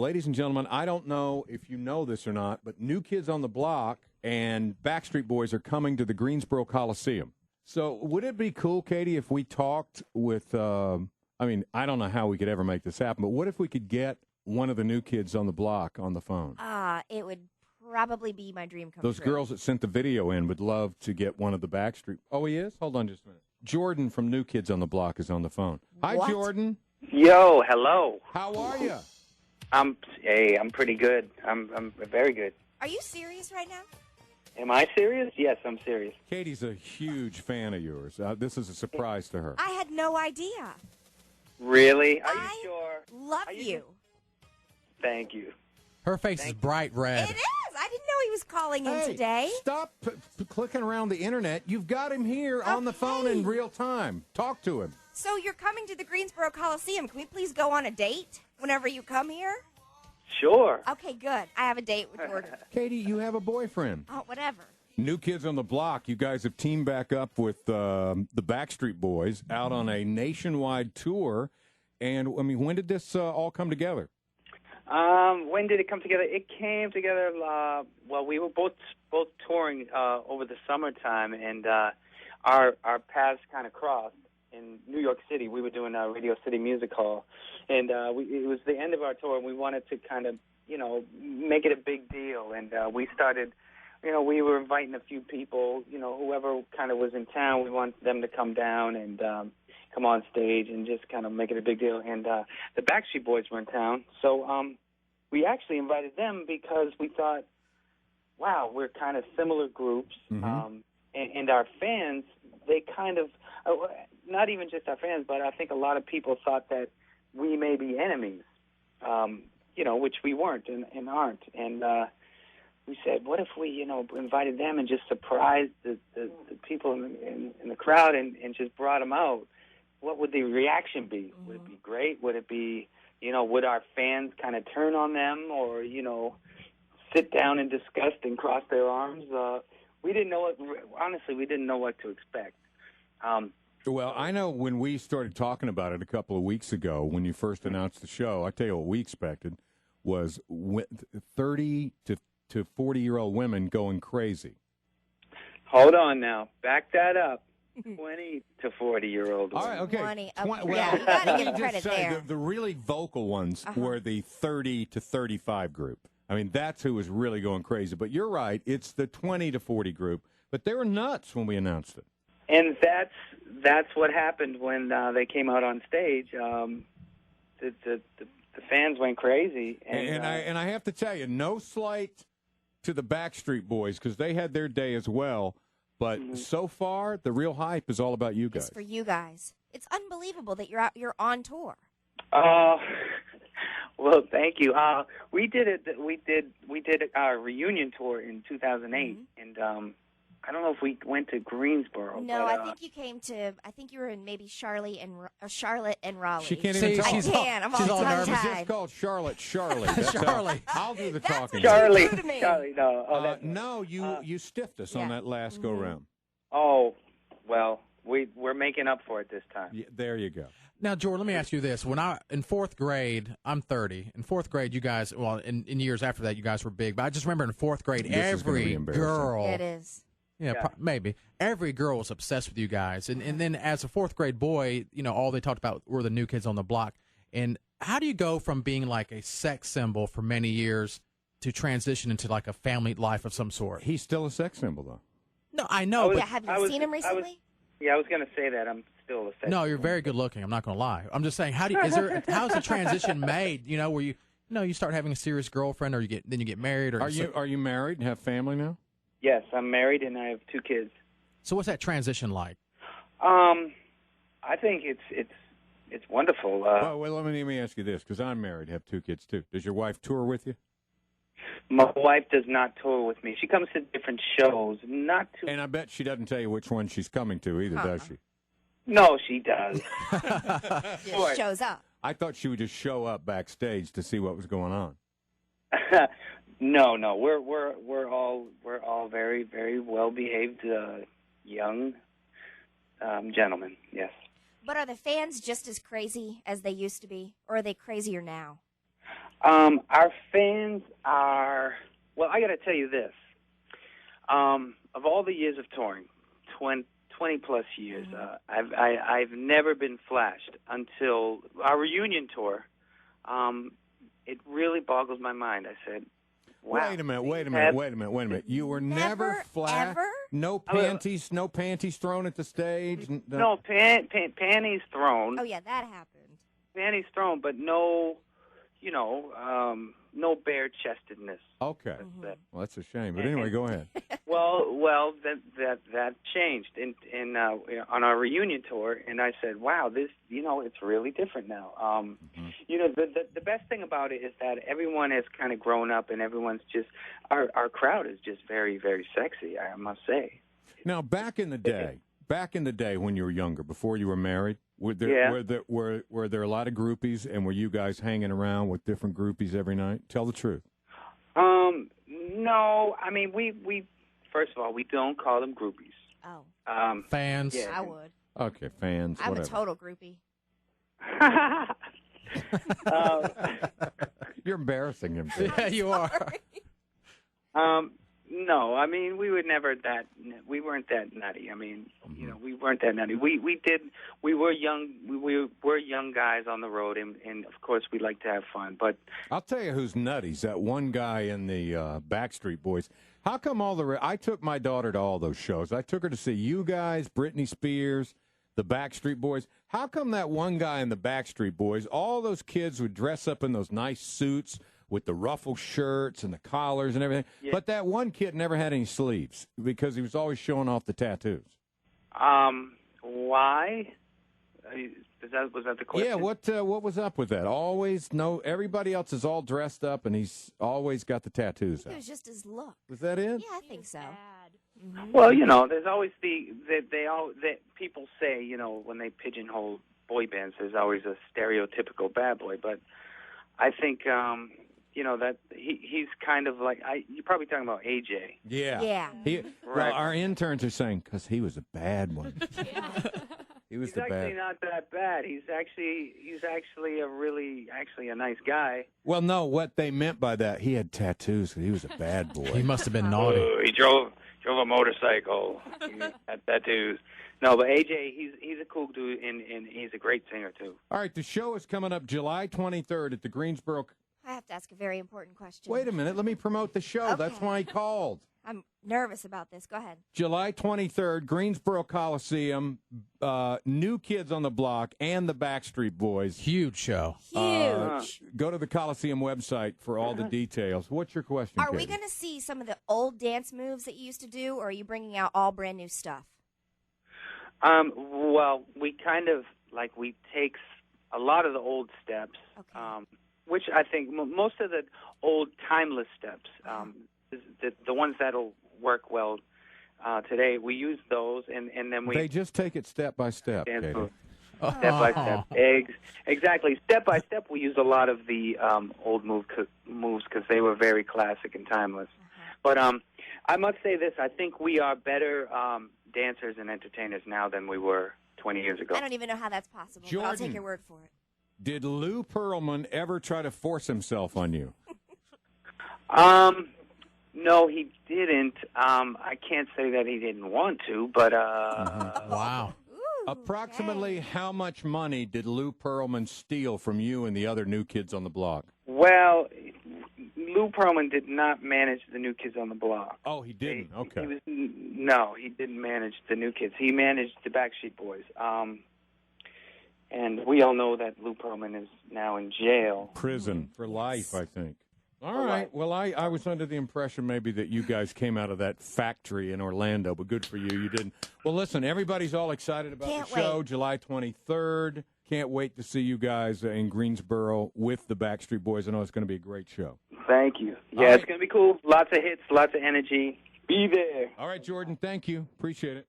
Ladies and gentlemen, I don't know if you know this or not, but New Kids on the Block and Backstreet Boys are coming to the Greensboro Coliseum. So would it be cool, Katie, if we talked with, I don't know how we could ever make this happen, but what if we could get one of the New Kids on the Block on the phone? It would probably be my dream come Those true. girls that sent the video in would love to get one of the Backstreet. Oh, he is? Hold on just a minute. Jordan from New Kids on the Block is on the phone. Hi, What? Jordan. Yo, hello. How are you? I'm pretty good. I'm very good. Are you serious right now? Am I serious? Yes, I'm serious. Katie's a huge fan of yours. This is a surprise to her. I had no idea. Really? Are you I sure? love Are you. Thank you. Her face is bright red. It is. I didn't know he was calling in today. Stop clicking around the internet. You've got him here on the phone in real time. Talk to him. So you're coming to the Greensboro Coliseum. Can we please go on a date whenever you come here? Sure. Okay, good. I have a date with Jordan. Katie, you have a boyfriend. Oh, whatever. New Kids on the Block. You guys have teamed back up with the Backstreet Boys out on a nationwide tour. And, when did this all come together? When did it come together? It came together, we were both touring over the summertime, and our paths kind of crossed in New York City. We were doing Radio City Music Hall, and it was the end of our tour, and we wanted to kind of, make it a big deal. And we started, we were inviting a few people, whoever kind of was in town, we wanted them to come down and come on stage and just kind of make it a big deal. And the Backstreet Boys were in town, so we actually invited them because we thought, wow, we're kind of similar groups, and our fans, they kind of, not even just our fans, but I think a lot of people thought that we may be enemies, which we weren't and aren't. And we said, what if we, invited them and just surprised the people in the crowd and just brought them out? What would the reaction be? Mm-hmm. Would it be great? Would it be, would our fans kind of turn on them or, sit down in disgust and cross their arms? We didn't know honestly, we didn't know what to expect. Well, I know when we started talking about it a couple of weeks ago, when you first announced the show, I tell you what we expected was 30 to 40-year-old women going crazy. Hold on now. Back that up. 20 to 40-year-old. All right, okay. 20. Well, yeah, you got to give just credit say, there. the really vocal ones were the 30 to 35 group. That's who was really going crazy. But you're right. It's the 20 to 40 group. But they were nuts when we announced it. And that's what happened when they came out on stage. The fans went crazy. And I have to tell you, no slight to the Backstreet Boys because they had their day as well. But so far, the real hype is all about you guys. It's for you guys. It's unbelievable that you're on tour. Well, thank you. We did it. We did our reunion tour in 2008, and I don't know if we went to Greensboro. No, but, I think you came to. I think you were in maybe Charlotte and Raleigh. She can't even talk. I can't. I'm all nervous. tongue-tied. Just called Charlotte. That's Charlie. I'll do the talking. Charlie. True to me. Charlie. No. No, you stiffed us on that last go round. Oh, well, we're making up for it this time. Yeah, there you go. Now, Jordan, let me ask you this. When in fourth grade, I'm 30. In fourth grade, you guys, well, in years after that, you guys were big. But I just remember in fourth grade, every girl. It is. Yeah, maybe. Every girl was obsessed with you guys. And then as a fourth grade boy, all they talked about were the New Kids on the Block. And how do you go from being like a sex symbol for many years to transition into like a family life of some sort? He's still a sex symbol, though. No, I know. Yeah, have you seen him recently? I was going to say that. I'm still a sex No, you're very good looking. I'm not going to lie. I'm just saying, how's the transition made? Where you start having a serious girlfriend, or you get married, or are you married and have family now? Yes, I'm married and I have 2 kids. So what's that transition like? I think it's wonderful. Well, let me ask you this, because I'm married, have 2 kids too. Does your wife tour with you? My wife does not tour with me. She comes to different shows, not to. And I bet she doesn't tell you which one she's coming to either, does she? No, she does. Just shows up. I thought she would just show up backstage to see what was going on. No, we're all very, very well behaved young gentlemen. Yes. But are the fans just as crazy as they used to be, or are they crazier now? Our fans are, well, I got to tell you this. Of all the years of touring, 20 plus years, I've never been flashed until our reunion tour. It really boggles my mind. I said, wow. Wait a minute. You were never flat? Ever? No panties thrown at the stage? No, panties thrown. Oh, yeah, that happened. Panties thrown, but no, no bare-chestedness. Okay. That- Well, that's a shame. But anyway, go ahead. Well, that changed in on our reunion tour, and I said, "Wow, this, it's really different now." The best thing about it is that everyone has kind of grown up, and everyone's just our crowd is just very, very sexy. I must say. Now, back in the day when you were younger, before you were married, were there a lot of groupies, and were you guys hanging around with different groupies every night? Tell the truth. No, I mean we first of all, we don't call them groupies. Oh. Fans. Yeah. I would. Okay, fans, I'm whatever. a total groupie. You're embarrassing him. Too. Yeah, you are. No, I mean we weren't that nutty. I mean, we weren't that nutty. We were young guys on the road, and of course we like to have fun. But I'll tell you who's nutty's that one guy in the Backstreet Boys. How come I took my daughter to all those shows. I took her to see you guys, Britney Spears, the Backstreet Boys. How come that one guy in the Backstreet Boys, all those kids would dress up in those nice suits with the ruffle shirts and the collars and everything, but that one kid never had any sleeves because he was always showing off the tattoos? Why? Was that the question? Yeah, what was up with that? Everybody else is all dressed up, and he's always got the tattoos It out. was just his look. Was that it? Yeah, I think so. Well, there's always people say, when they pigeonhole boy bands, there's always a stereotypical bad boy. But I think, that he's kind of like you're probably talking about AJ. Yeah. Yeah. Well, our interns are saying because he was a bad one. He was He's the actually bad. not that bad. He's actually a nice guy. Well, no, what they meant by that, he had tattoos. He was a bad boy. He must have been naughty. He drove a motorcycle. He had tattoos. No, but AJ, he's a cool dude, and he's a great singer too. All right, the show is coming up July 23rd at the Greensboro. I have to ask a very important question. Wait a minute, let me promote the show. Okay. That's why I called. I'm nervous about this. Go ahead. July 23rd, Greensboro Coliseum, New Kids on the Block, and the Backstreet Boys. Huge show. Huge. Go to the Coliseum website for all the details. What's your question, Are we Katie? going to see some of the old dance moves that you used to do, or are you bringing out all brand new stuff? Well, we kind of we take a lot of the old steps, Okay. which I think most of the old timeless steps, the ones that'll work well today, we use those, and then we They just take it step by step, dance Katie. moves. Step by step. Exactly. Step by step, we use a lot of the old moves because they were very classic and timeless. But I must say this: I think we are better dancers and entertainers now than we were 20 years ago. I don't even know how that's possible, but I'll Jordan. take your word for it. Did Lou Pearlman ever try to force himself on you? No, he didn't. I can't say that he didn't want to, but Wow. Ooh, Approximately okay. how much money did Lou Pearlman steal from you and the other New Kids on the Block? well, Lou Pearlman did not manage the New Kids on the Block. Oh, he didn't. Okay. No, he didn't manage the New Kids. He managed the Backstreet Boys. And we all know that Lou Pearlman is now in jail. Prison for life, I think. All For right. life. Well, I was under the impression maybe that you guys came out of that factory in Orlando, but good for you. You didn't. Well, listen, everybody's all excited about Can't the show, wait. July 23rd. Can't wait to see you guys in Greensboro with the Backstreet Boys. I know it's going to be a great show. Thank you. All Yeah, right. it's going to be cool. Lots of hits, lots of energy. Be there. All right, Jordan, thank you. Appreciate it.